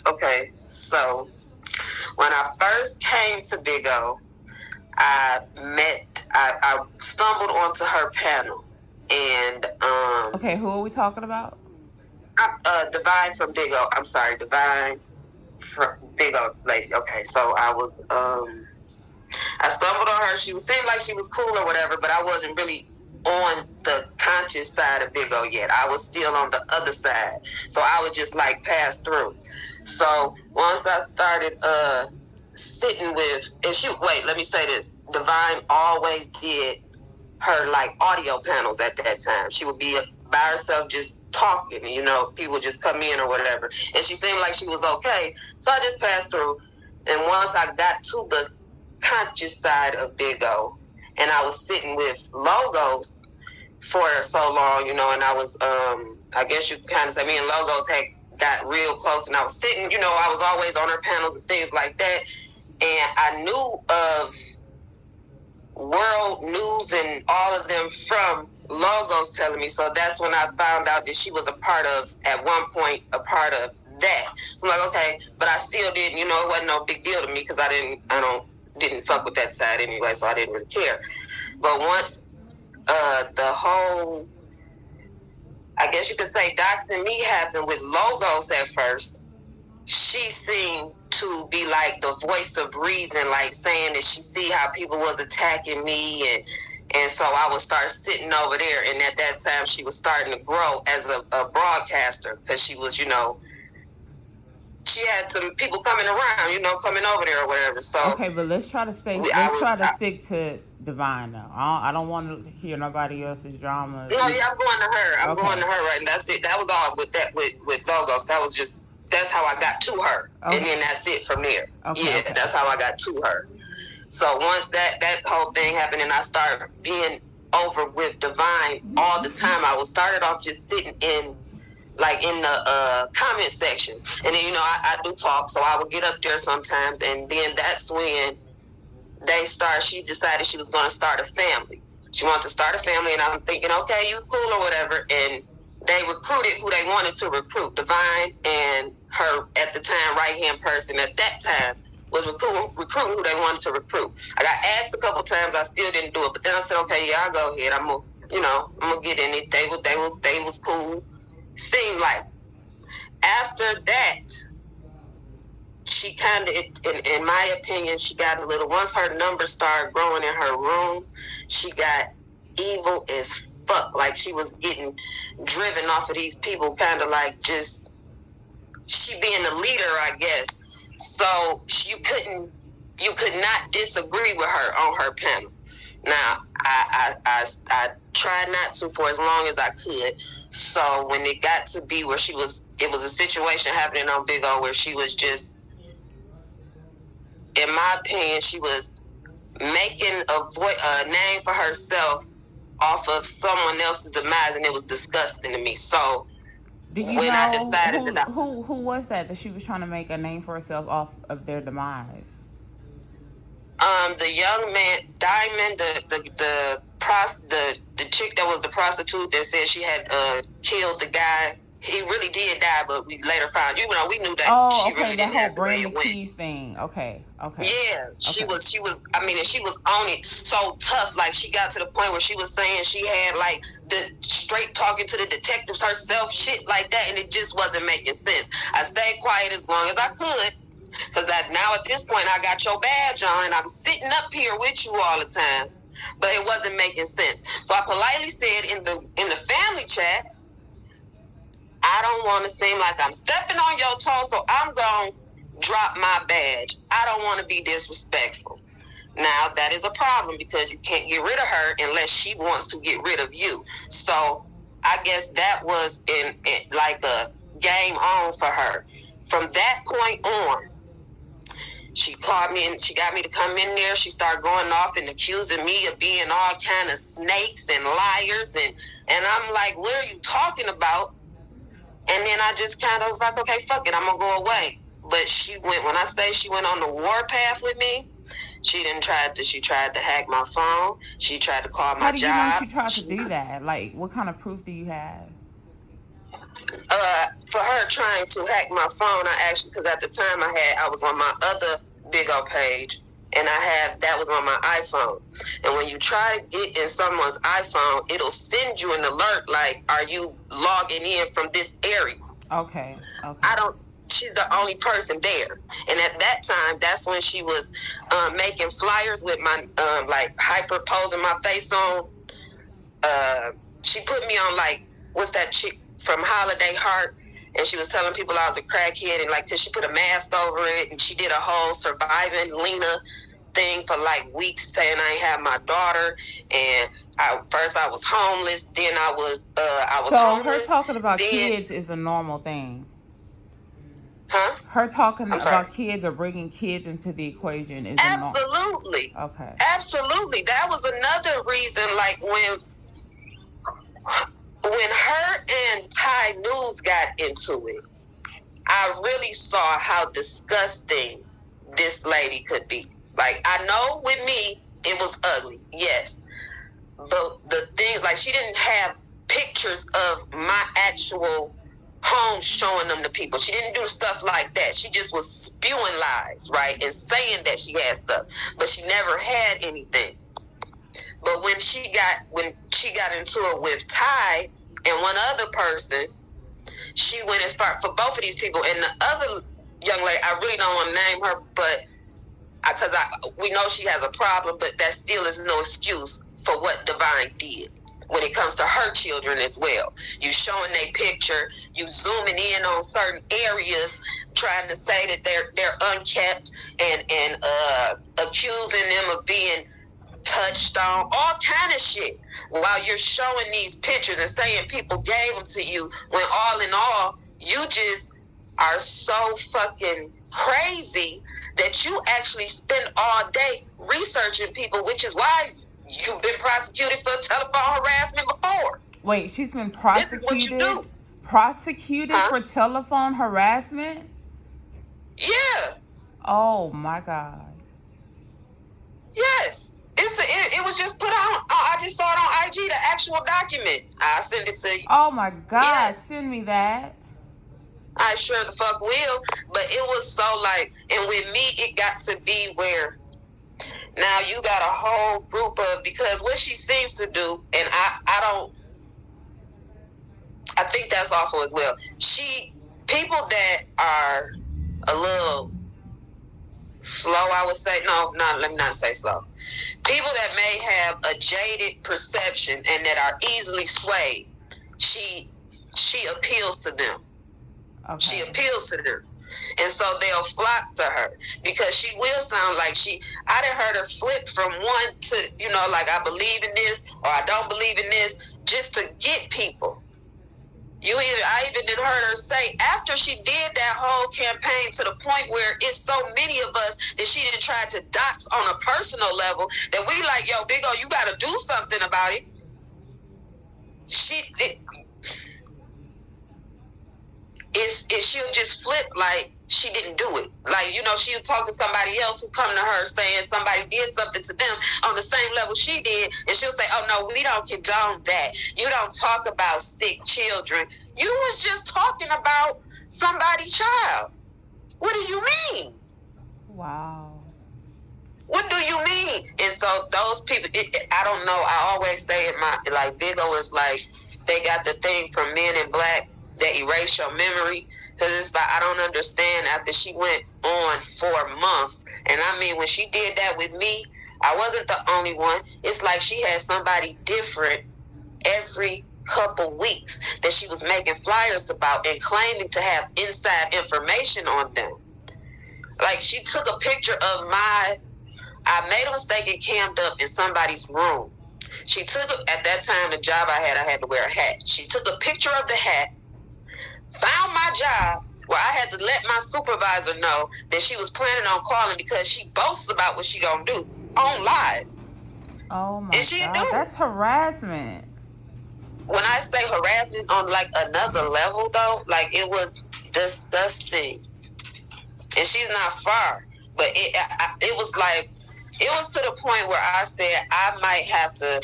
Okay, so when I first came to Big O, I stumbled onto her panel, and Okay, who are we talking about? Divine from Big O. I'm sorry, Divine from Big O lady. Okay, so I stumbled on her. She seemed like she was cool or whatever, but I wasn't really on the conscious side of Big O yet. I was still on the other side, so I would just like pass through. So once I started sitting with, let me say this. Divine always did her like audio panels at that time. She would be by herself just talking, people just come in or whatever. And she seemed like she was okay. So I just passed through. And once I got to the conscious side of Big O, and I was sitting with Logos for so long, and I was, I guess you kind of say me and Logos had got real close, and I was sitting, I was always on her panels and things like that. And I knew of world news and all of them from Logos telling me. So that's when I found out that she was at one point, a part of that. So I'm like, okay, but I still didn't, it wasn't no big deal to me because I didn't fuck with that side anyway, so I didn't really care. But once the whole, I guess you could say, doxing me happened with Logos at first, she seemed to be like the voice of reason, like saying that she see how people was attacking me, and so I would start sitting over there. And at that time, she was starting to grow as a broadcaster because she was, she had some people coming around, coming over there or whatever. So okay, but let's try to stick to Divine now. I don't want to hear nobody else's drama. No, yeah, I'm going to her. I'm going to her, right? And that's it. That was all with Logos. That's how I got to her. Okay. And then that's it from there. Okay, yeah, that's how I got to her. So once that whole thing happened and I started being over with Divine all the time, I was started off just sitting in the comment section. And then, I do talk, so I would get up there sometimes. And then that's when she decided she was going to start a family. She wanted to start a family, and I'm thinking, okay, you cool or whatever. And they recruited who they wanted to recruit. Divine and her, at the time, right-hand person at that time was recruiting who they wanted to recruit. I got asked a couple times. I still didn't do it. But then I said, okay, yeah, I'll go ahead. I'm going to get in it. They was cool. Seemed like. After that, she kind of, in my opinion, she got a little, once her numbers started growing in her room, she got evil as fuck. Like she was getting driven off of these people, kind of like just, she being the leader, I guess. So you could not disagree with her on her panel. Now, I tried not to for as long as I could. So when it got to be where it was a situation happening on Big O where she was just, in my opinion, she was making a name for herself off of someone else's demise, and it was disgusting to me. So I decided who was that she was trying to make a name for herself off of their demise? The young man, Diamond, the chick that was the prostitute that said she had killed the guy. He really did die, but we later found, we knew that she really didn't have the way it went. Keys thing. Okay. Yeah, she was, and she was on it so tough. Like she got to the point where she was saying she had like the straight talking to the detectives herself, shit like that, and it just wasn't making sense. I stayed quiet as long as I could. Because now at this point, I got your badge on, and I'm sitting up here with you all the time. But it wasn't making sense. So I politely said in the family chat, I don't want to seem like I'm stepping on your toes, so I'm going to drop my badge. I don't want to be disrespectful. Now, that is a problem because you can't get rid of her unless she wants to get rid of you. So I guess that was like a game on for her. From that point on, she called me and she got me to come in there. She started going off and accusing me of being all kind of snakes and liars. And I'm like, what are you talking about? And then I just kind of was like, okay, fuck it, I'm going to go away. But when I say she went on the warpath with me, she tried to hack my phone. She tried to call my job. How do you know she tried to do that? Like, what kind of proof do you have? For her trying to hack my phone, because at the time I was on my other big old page, and that was on my iPhone. And when you try to get in someone's iPhone, it'll send you an alert like, are you logging in from this area? Okay. She's the only person there. And at that time, that's when she was making flyers with my, hyperposing my face on. She put me on, what's that chick from Holiday Heart? And she was telling people I was a crackhead, and cause she put a mask over it, and she did a whole surviving Lena thing for weeks, saying I ain't have my daughter, and first I was homeless, then I was homeless. Her talking about kids is a normal thing. Huh? Her talking about kids or bringing kids into the equation is absolutely a normal. Okay. Absolutely, that was another reason. When her and Ty News got into it, I really saw how disgusting this lady could be. I know with me, it was ugly, yes. But the things, she didn't have pictures of my actual home showing them to people. She didn't do stuff like that. She just was spewing lies, right? And saying that she had stuff. But she never had anything. But when she got into it with Ty and one other person, she went as far for both of these people. And the other young lady, I really don't want to name her, but because we know she has a problem, but that still is no excuse for what Divine did when it comes to her children as well. You showing their picture, you zooming in on certain areas, trying to say that they're unkept, and accusing them of being touched on, all kind of shit, while you're showing these pictures and saying people gave them to you, when all in all, you just are so fucking crazy that you actually spend all day researching people, which is why you've been prosecuted for telephone harassment before. Wait, she's been prosecuted? This is what you do. Prosecuted for telephone harassment? Yeah. Oh my God. Yes. It was just put on. I just saw it on IG, the actual document. I'll send it to you. Oh my God, yes. Send me that. I sure the fuck will. But it was so and with me, it got to be where now you got a whole group of, because what she seems to do, and I think that's awful as well. People that are a little slow, I would say. Let me not say slow. People that may have a jaded perception and that are easily swayed, she appeals to them. Okay. She appeals to them. And so they'll flock to her because she will sound like I done heard her flip from one to, I believe in this or I don't believe in this, just to get people. I even did heard her say after she did that whole campaign to the point where it's so many of us that she didn't try to dox on a personal level that we like, yo, Big O, you got to do something about it. She'll just flip like she didn't do it. She'll talk to somebody else who come to her saying somebody did something to them on the same level she did, and she'll say, oh no, we don't condone that. You don't talk about sick children. You was just talking about somebody's child. What do you mean? Wow. What do you mean? And so those people, I don't know. I always say it, Big O is they got the thing from Men in Black that erase your memory. Because it's I don't understand after she went on for months. And I mean, when she did that with me, I wasn't the only one. It's like she had somebody different every couple weeks that she was making flyers about and claiming to have inside information on them. She took a picture of I made a mistake and cammed up in somebody's room. She took, at that time, the job I had to wear a hat. She took a picture of the hat, found my job where I had to let my supervisor know that she was planning on calling because she boasts about what she gonna do on live. Oh my God, that's harassment. When I say harassment on another level though, it was disgusting. And she's not far, but it was to the point where I said I might have to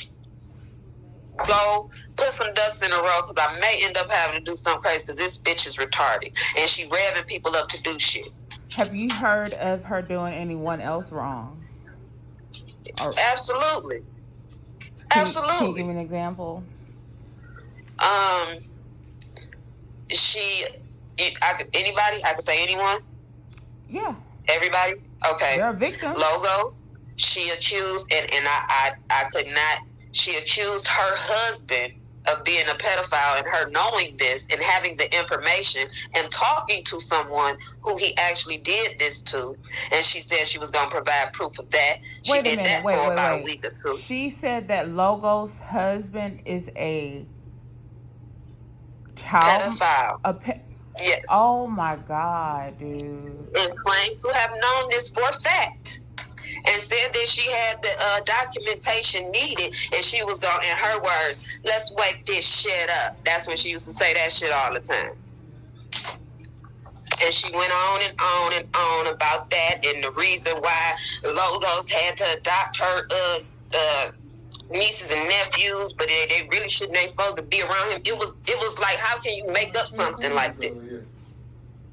go put some ducks in a row because I may end up having to do something crazy because this bitch is retarded and she revving people up to do shit. Have you heard of her doing anyone else wrong? Absolutely. Can you give me an example? Anybody? I could say anyone? Yeah. Everybody? Okay. They're a victim. Logos. She accused, and I could not, she accused her husband of being a pedophile and her knowing this and having the information and talking to someone who he actually did this to. And she said she was going to provide proof of that. She did that for about a week or two. She said that Logos' husband is a child pedophile. Yes. Oh my God, dude. And claimed to have known this for a fact. And said that she had the documentation needed, and she was going, in her words, let's wake this shit up. That's when she used to say that shit all the time. And she went on and on and on about that, and the reason why Logos had to adopt her nieces and nephews, but they really shouldn't, ain't supposed to be around him. It was like, how can you make up something like this?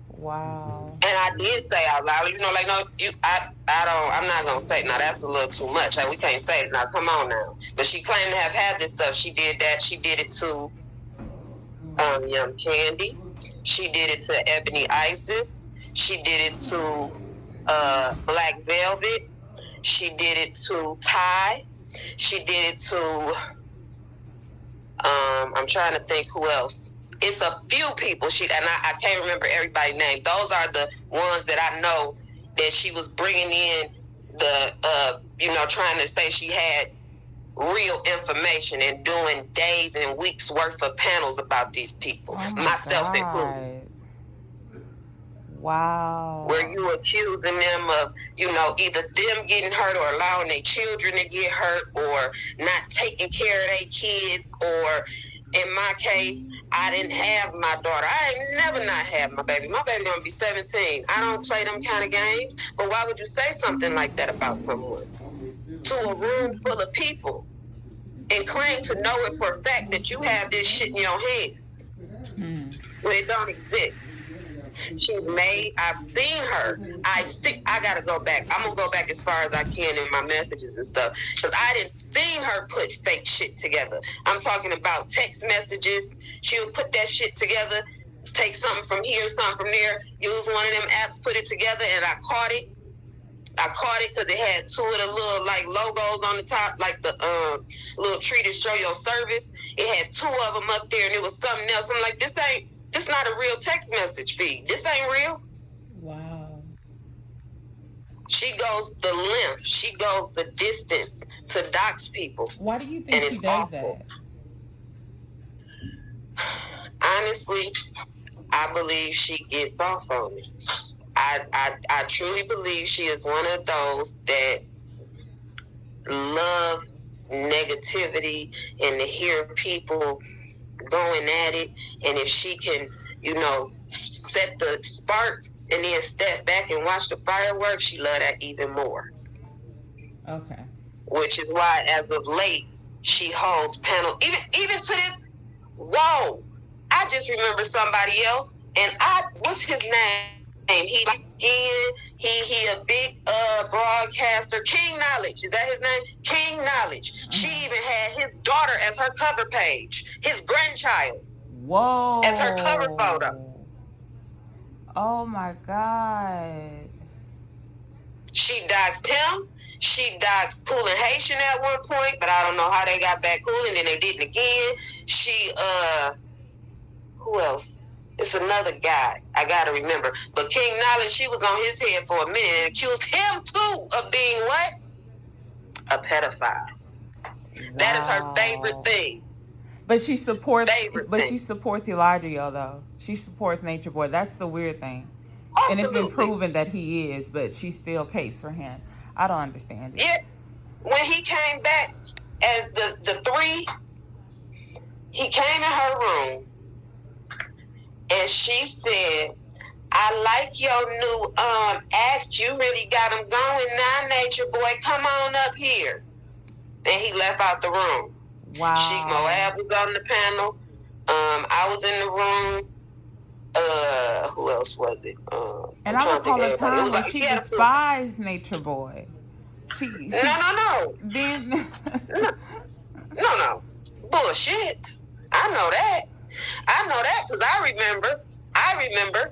Wow. And I did say out loud, I'm not gonna say, now that's a little too much. We can't say it now. Come on now. But she claimed to have had this stuff. She did that. She did it to Young Candy. She did it to Ebony Isis. She did it to Black Velvet. She did it to Ty. She did it to I'm trying to think who else. It's a few people. I can't remember everybody's name. Those are the ones that I know that she was bringing in trying to say she had real information and doing days and weeks worth of panels about these people, myself included. Wow. Where you accusing them of, either them getting hurt or allowing their children to get hurt or not taking care of their kids, or in my case, I didn't have my daughter. I ain't never not have my baby. My baby gonna be 17. I don't play them kind of games. But why would you say something like that about someone to a room full of people and claim to know it for a fact that you have this shit in your head when it don't exist? She's made. I've seen her. I gotta go back. I'm gonna go back as far as I can in my messages and stuff, because I didn't seen her put fake shit together. I'm talking about text messages. She'll put that shit together, take something from here, something from there, use one of them apps, put it together, and I caught it. Because it had two of the little like logos on the top, like the little tree to show your service. It had two of them up there, and it was something else. I'm like, this not a real text message feed. This ain't real. Wow. She goes the length. She goes the distance to dox people. Why do you think she does that? Honestly, I believe she gets off on it. I truly believe she is one of those that love negativity and to hear people going at it, and if she can, set the spark and then step back and watch the fireworks, she love that even more. Okay. Which is why, as of late, she holds panel. Even to this, whoa! I just remember somebody else, and what's his name? He like skin. He a big broadcaster. King Knowledge, is that his name? King Knowledge. She even had his daughter as her cover page. His grandchild. Whoa. As her cover photo. Oh my God. She doxed him. She doxed Cool and Haitian at one point, but I don't know how they got back cool, and then they didn't again. She who else? It's another guy. I gotta remember. But King Knowledge, she was on his head for a minute and accused him too of being what? A pedophile. Wow. That is her favorite thing. But she supports. She supports Elijah, though. She supports Nature Boy. That's the weird thing. Absolutely. And it's been proven that he is, but she still capes for him. I don't understand it. Yeah. When he came back as the three, he came in her room. And she said, I like your new act. You really got him going now, Nature Boy. Come on up here. And he left out the room. Wow. Sheik Moab was on the panel. I was in the room. Who else was it? And I recall a time when she despised Nature Boy. No. Then No. Bullshit. I know that because I remember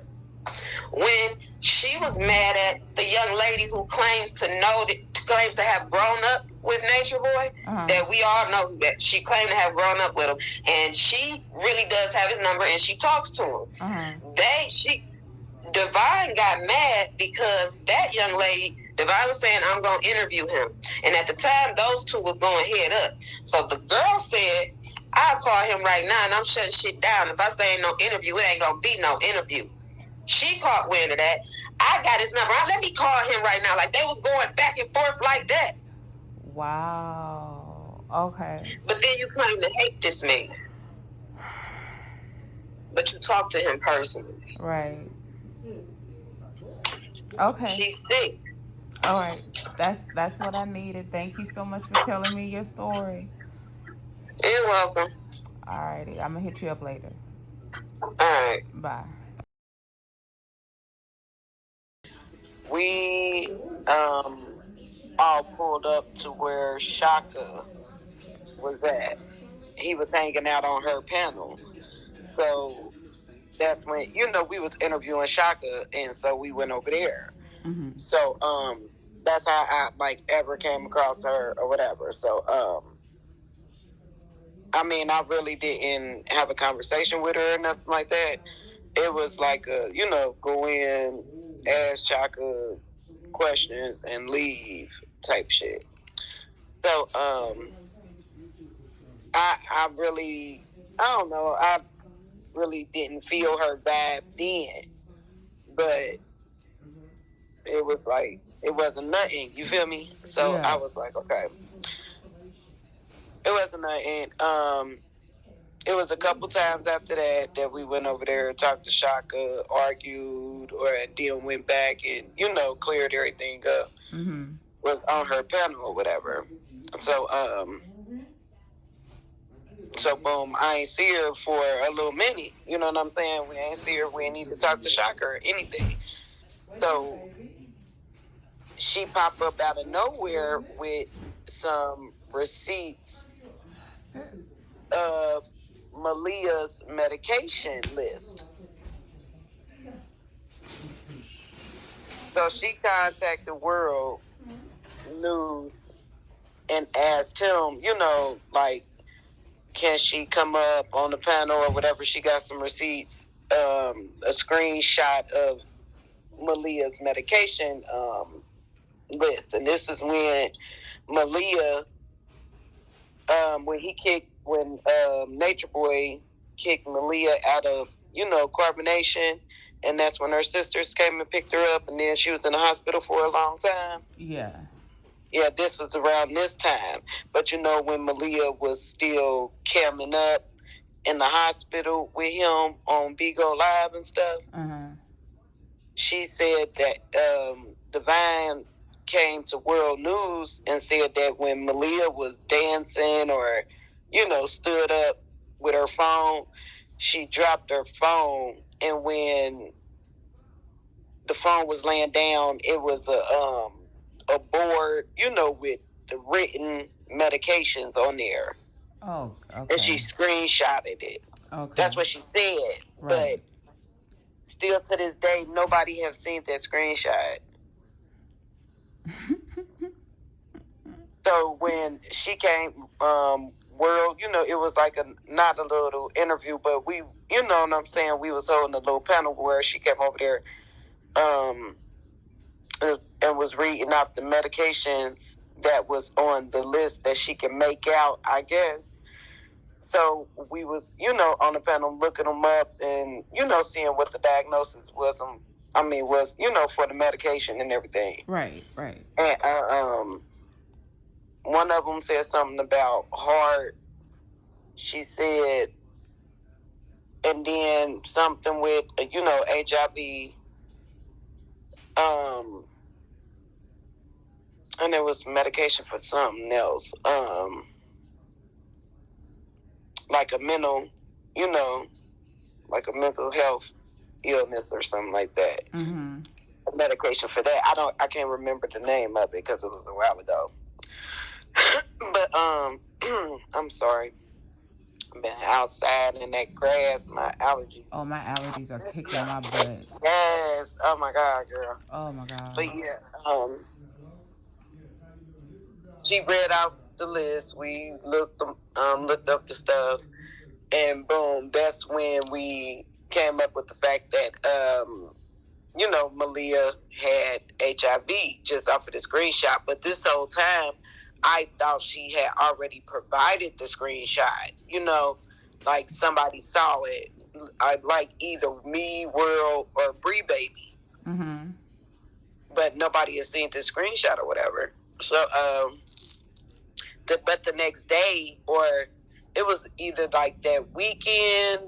when she was mad at the young lady who claims to have grown up with Nature Boy. That we all know that she claimed to have grown up with him, and she really does have his number, and she talks to him. Divine got mad because that young lady, Divine was saying, I'm going to interview him. And at the time, those two was going head up. So the girl said, I'll call him right now, and I'm shutting shit down. If I say ain't no interview, it ain't going to be no interview. She caught wind of that. I got his number. Let me call him right now. Like, they was going back and forth like that. Wow. Okay. But then you claim to hate this man. But you talk to him personally. Right. Okay. She's sick. All right. That's what I needed. Thank you so much for telling me your story. You're welcome. All righty. I'm going to hit you up later. All right. Bye. We all pulled up to where Shaka was at. He was hanging out on her panel. So that's when, we was interviewing Shaka, and so we went over there. Mm-hmm. So that's how I ever came across her or whatever. So I really didn't have a conversation with her or nothing like that. It was like a, go in, ask Shaka questions and leave type shit. So I really, I don't know, I really didn't feel her vibe then, but it was like, it wasn't nothing, you feel me? So yeah. I was like, okay. It wasn't nothing. It was a couple times after that we went over there, talked to Shaka, argued, or then went back and, cleared everything up. Mm-hmm. Was on her panel or whatever. So boom, I ain't see her for a little minute. You know what I'm saying? We ain't see her. We ain't need to talk to Shaka or anything. So she popped up out of nowhere with some receipts of Malia's medication list. So she contacted World News and asked him, can she come up on the panel or whatever? She got some receipts, a screenshot of Malia's medication list. And this is when Malia, when Nature Boy kicked Malia out of, carbonation. And that's when her sisters came and picked her up. And then she was in the hospital for a long time. Yeah. Yeah, this was around this time. But when Malia was still camming up in the hospital with him on Bigo Live and stuff, she said that Divine came to World News and said that when Malia was dancing or, stood up with her phone, she dropped her phone. And when the phone was laying down, it was a board, with the written medications on there. Oh, okay. And she screenshotted it. Okay. That's what she said. Right. But still to this day, nobody have seen that screenshot. So when she came, World, it was like not a little interview, but we, you know what I'm saying, we was holding a little panel where she came over there, and was reading out the medications that was on the list that she can make out, I guess. So we was, on the panel looking them up and, seeing what the diagnosis was, for the medication and everything. Right. And one of them said something about heart. She said, and then something with, HIV. And there was medication for something else. like a mental, like a mental health illness or something like that. Mm-hmm. A medication for that. I can't remember the name of it because it was a while ago. But I'm sorry. I've been outside in that grass. My allergies. Oh, my allergies are kicking my butt. Yes. Oh my God, girl. Oh my God. But yeah, she read out the list. We looked up the stuff, and boom, that's when we came up with the fact that Malia had HIV just off of the screenshot. But this whole time, I thought she had already provided the screenshot. Like somebody saw it, like either me, World, or Bree Baby. Mm-hmm. But nobody has seen the screenshot or whatever. So, but the next day, or it was either like that weekend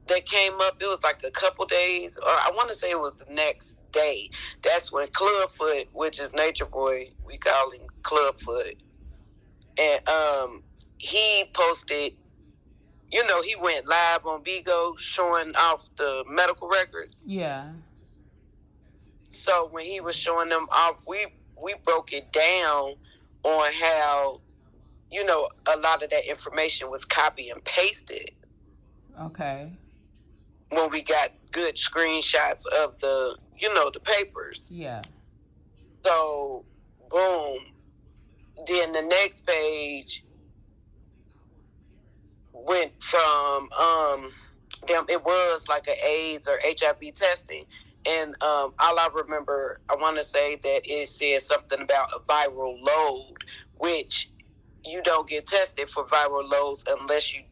that came up, it was like a couple days, or I want to say it was the next day. That's when Clubfoot, which is Nature Boy, we call him Clubfoot, and he posted, he went live on Bigo showing off the medical records. Yeah. So when he was showing them off, we broke it down on how, a lot of that information was copy and pasted. Okay. When we got good screenshots of the, the papers. Yeah. So, boom. Then the next page went from, it was like an AIDS or HIV testing. And all I remember, I want to say that it said something about a viral load, which you don't get tested for viral loads unless you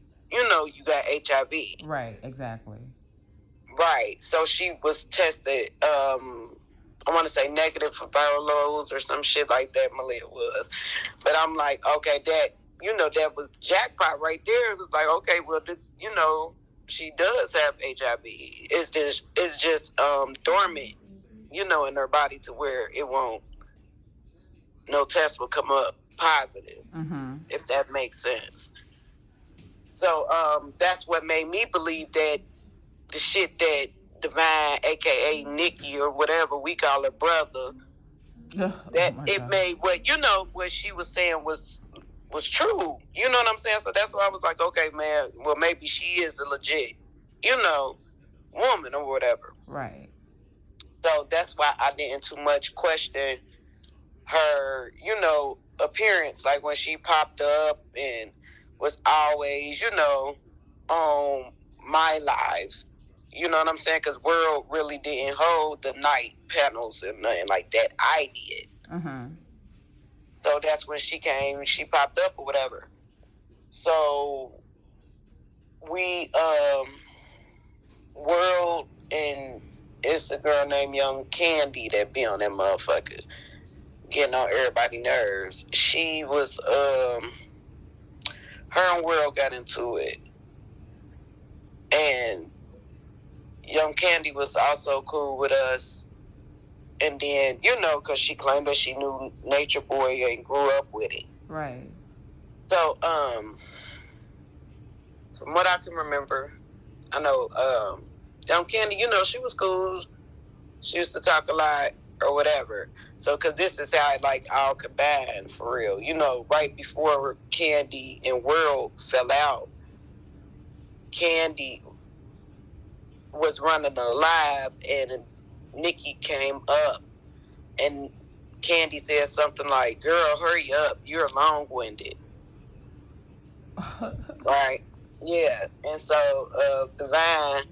got HIV. Right, exactly. Right. So she was tested, I want to say negative for viral loads or some shit like that, Malia was. But I'm like, okay, that was jackpot right there. It was like, okay, well, she does have HIV. It's just dormant, in her body to where it won't, no test will come up positive, if that makes sense. So that's what made me believe that the shit that Divine, aka Nikki or whatever we call her brother, that it God. Made what she was saying was true. You know what I'm saying? So that's why I was like, okay, man, well maybe she is a legit, woman or whatever. Right. So that's why I didn't too much question her, appearance. Like when she popped up and was always, on my live. You know what I'm saying? Because World really didn't hold the night panels and nothing like that. I did. So that's when she came, she popped up or whatever. So we, World, and it's a girl named Young Candy that be on that motherfucker, getting on everybody's nerves. She was, her and World got into it. And Young Candy was also cool with us. And then, because she claimed that she knew Nature Boy and grew up with it. Right. So, from what I can remember, I know, Young Candy, she was cool. She used to talk a lot or whatever. So, because this is how it, all combined for real. Right before Candy and World fell out, Candy was running a live and Nikki came up and Candy said something like, girl, hurry up, you're long-winded. Right? Yeah. And so Divine,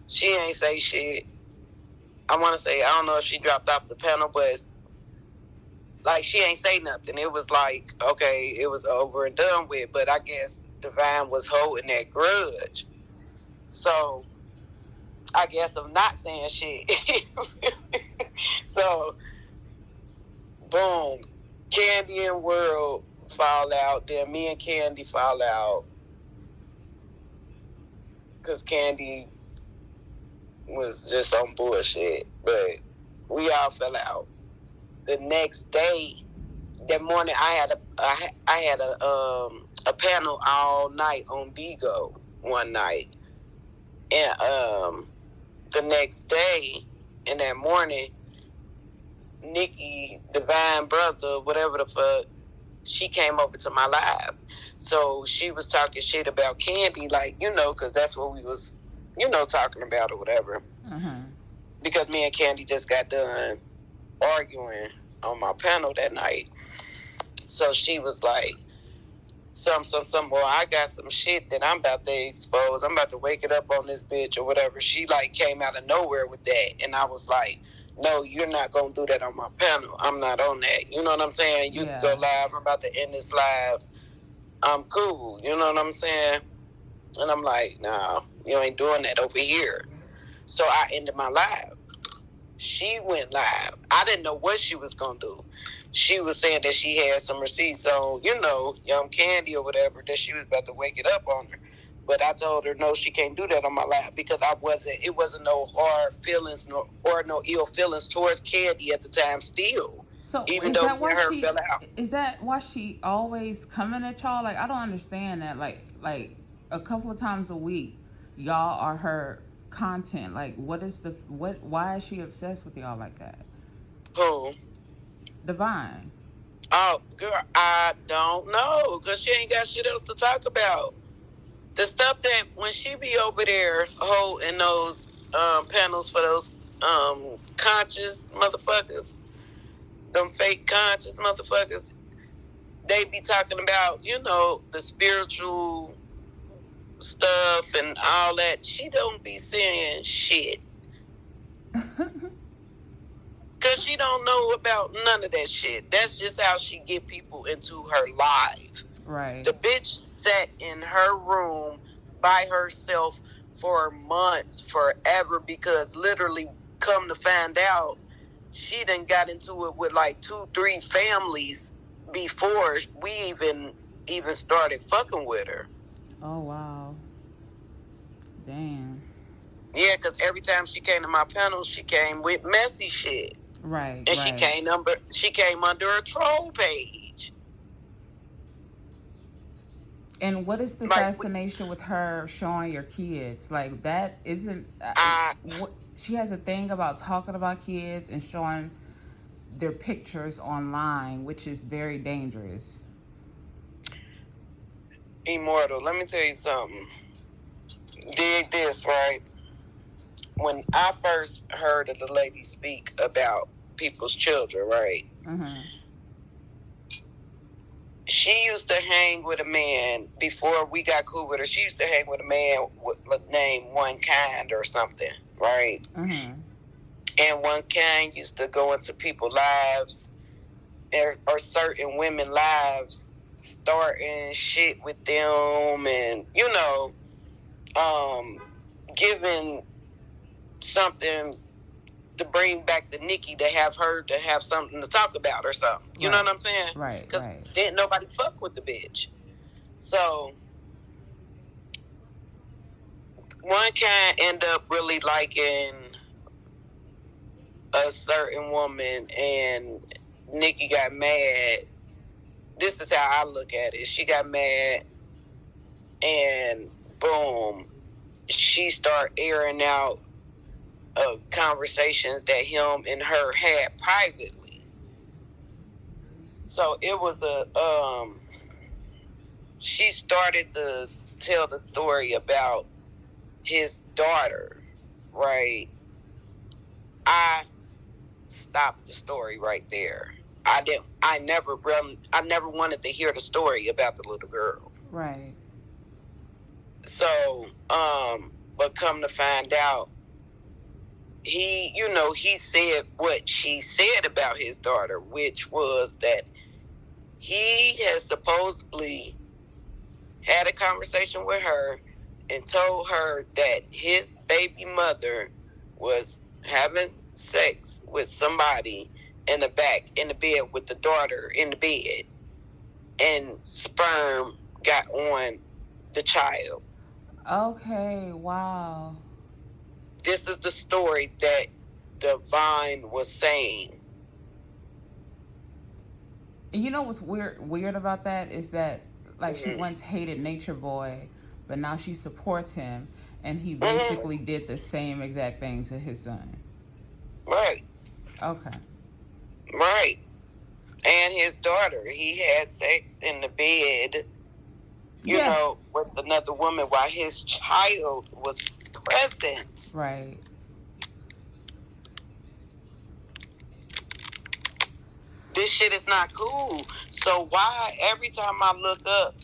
she ain't say shit. I want to say, I don't know if she dropped off the panel, but she ain't say nothing. It was like, okay, it was over and done with, but I guess Divine was holding that grudge. So I guess of not saying shit. So, boom, Candy and World fall out. Then me and Candy fall out. Because Candy was just on bullshit. But we all fell out. The next day, that morning, I had a a panel all night on Bigo one night. And the next day, in that morning, Nikki, Divine Brother, whatever the fuck, she came over to my live. So she was talking shit about Candy, like, because that's what we was, talking about or whatever. Because me and Candy just got done arguing on my panel that night. So she was like, well, I got some shit that I'm about to expose. I'm about to wake it up on this bitch or whatever. She like came out of nowhere with that. And I was like, no, you're not going to do that on my panel. I'm not on that. You know what I'm saying? You can go live. I'm about to end this live. I'm cool. You know what I'm saying? And I'm like, nah, you ain't doing that over here. So I ended my live. She went live. I didn't know what she was going to do. She was saying that she had some receipts on, Young Candy or whatever, that she was about to wake it up on her. But I told her, no, she can't do that on my live because it wasn't no hard feelings or no ill feelings towards Candy at the time still. So even though her fell out. Is that why she always coming at y'all? Like, I don't understand that. Like a couple of times a week, y'all are her content. Like, why is she obsessed with y'all like that? Who? Divine. Oh, girl, I don't know, because she ain't got shit else to talk about. The stuff that when she be over there holding those panels for those conscious motherfuckers, them fake conscious motherfuckers, they be talking about, the spiritual stuff and all that. She don't be saying shit. Because she don't know about none of that shit. That's just how she get people into her life. Right. The bitch sat in her room by herself for months, forever, because literally, come to find out, she done got into it with like 2-3 families before we even started fucking with her. Oh, wow. Damn. Yeah, because every time she came to my panel, she came with messy shit. Right. And she came under a troll page. And what is the fascination with her showing your kids? Like, that isn't... she has a thing about talking about kids and showing their pictures online, which is very dangerous. Immortal, let me tell you something. Dig this, right? When I first heard of the lady speak about people's children, right? Mm-hmm. She used to hang with a man before we got cool with her. She used to hang with a man with name Unwanted or something, right? Mm-hmm. And Unwanted used to go into people's lives or certain women lives, starting shit with them and, giving something to bring back to Nikki to have her to have something to talk about or something. You know what I'm saying? Right. Because didn't nobody fuck with the bitch. So Unwanted ended up really liking a certain woman, and Nikki got mad. This is how I look at it. She got mad, and boom, she started airing out conversations that him and her had privately. So it was she started to tell the story about his daughter, right? I stopped the story right there. I never wanted to hear the story about the little girl. Right. So, but come to find out, he said what she said about his daughter, which was that he has supposedly had a conversation with her and told her that his baby mother was having sex with somebody in the bed with the daughter in the bed, and sperm got on the child. Okay, wow. This is the story that Divine was saying. And you know what's weird about that is that, like she once hated Nature Boy, but now she supports him, and he basically did the same exact thing to his son. Right. Okay. Right. And his daughter, he had sex in the bed, you know, with another woman while his child was present. Right. This shit is not cool. So why every time I look up,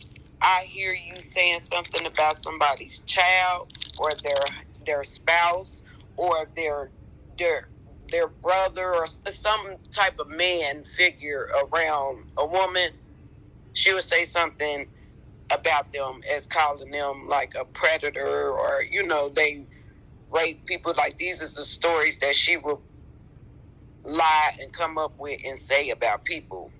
I hear you saying something about somebody's child or their spouse or their brother or some type of man figure around a woman? She would say something about them as calling them like a predator, or you know, they rape people. Like, these are the stories that she would lie and come up with and say about people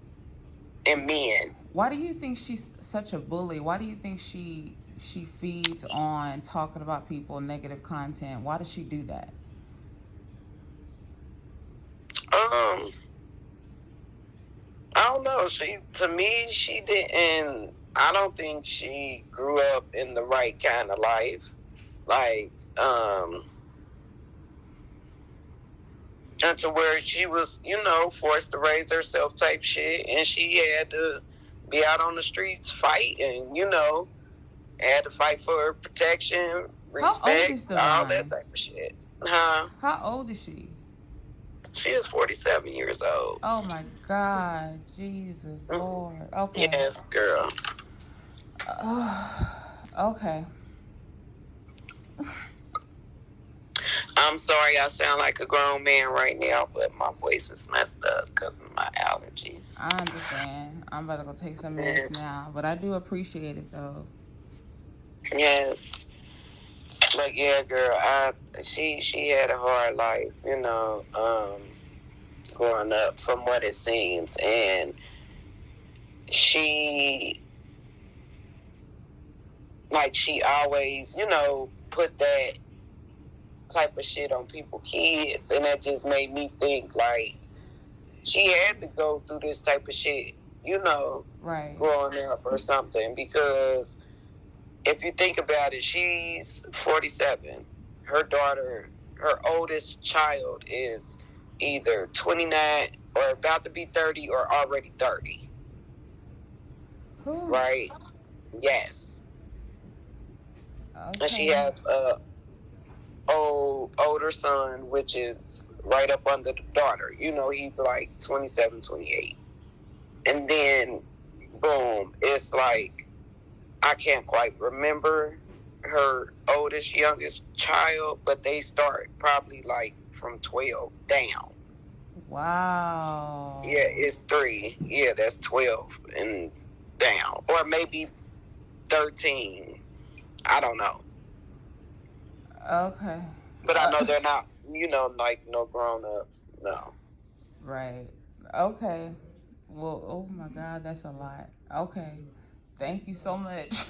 and men. Why do you think she's such a bully? Why do you think she feeds on talking about people, negative content? Why does she do that? I don't know. To me, she didn't. I don't think she grew up in the right kind of life. Like, to where she was, you know, forced to raise herself type shit, and she had to be out on the streets fighting, you know, had to fight for her protection, respect, all that type of shit. Huh? How old is she? She is 47 years old. Oh my God, Jesus Lord. Okay. Yes, girl. Okay. I'm sorry I sound like a grown man right now, but my voice is messed up because of my allergies. I understand. I'm about to go take some meds now, but I do appreciate it though. Yes. But yeah, girl, she had a hard life, you know, growing up, from what it seems, and she always, you know, put that type of shit on people's kids, and that just made me think, like, she had to go through this type of shit, you know, right, growing up or something, because if you think about it, she's 47. Her daughter, her oldest child, is either 29 or about to be 30 or already 30. Right? Yes. Okay. And she has a older son, which is right up under the daughter. You know, he's like 27, 28. And then, boom, it's like, I can't quite remember her youngest child, but they start probably like from 12 down. Wow. Yeah, it's 3. Yeah, that's 12 and down. Or maybe 13. I don't know. Okay. But I know they're not, you know, like no grown-ups. No. Right. Okay. Well, oh my God, that's a lot. Okay. Thank you so much.